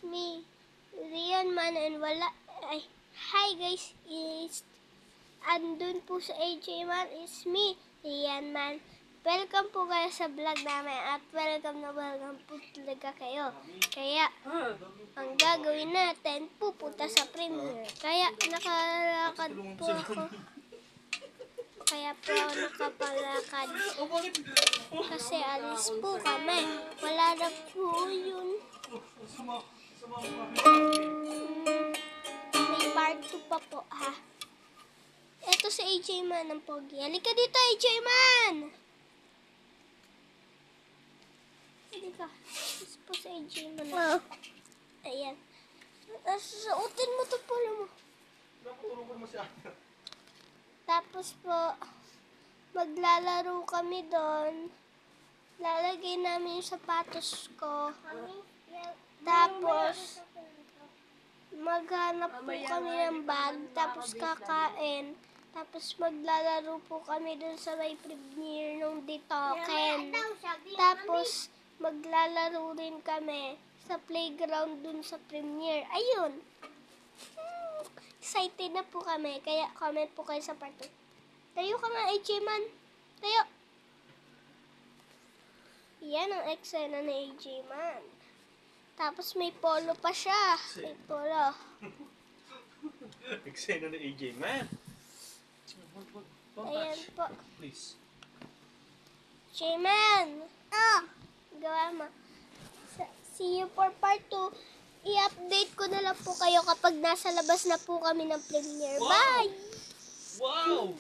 me, Rian Man, and wala, ay, hi guys, andun po sa AJ Man, is me, Rian Man. Welcome po kayo sa vlog namin at welcome na welcome po talaga kayo. Kaya, ang gagawin natin, pupunta sa premiere. Kaya, nakalakad po ako. Kaya po ako nakapalakad. Kasi alis po kami. Wala na po yun. May part 2 pa po, ha? Ito si AJ Man ng pogi. Halika dito, AJ Man! Halika. Ito po si AJ Man. Ayan. Suotin mo ito pala mo. Tapos po, maglalaro kami doon. Lalagay namin yung sapatos ko. Tapos, maghanap po kami ng bag. Tapos kakain. Tapos maglalaro po kami doon sa may premiere nung Ditoken. Tapos, maglalaro rin kami sa playground doon sa premiere. Ayun. Excited na po kami. Kaya comment po kayo sa part 2. Tayo ka nga, AJ Man. Tayo. Yan ang eksena ni AJ Man. Tapos may polo pa siya. May polo. Eksena ni AJ Man. Ayan po. Please. AJ Man. Gawa mo. See you for part 2. I-update ko na lang po kayo kapag nasa labas na po kami ng premiere. Bye! Wow!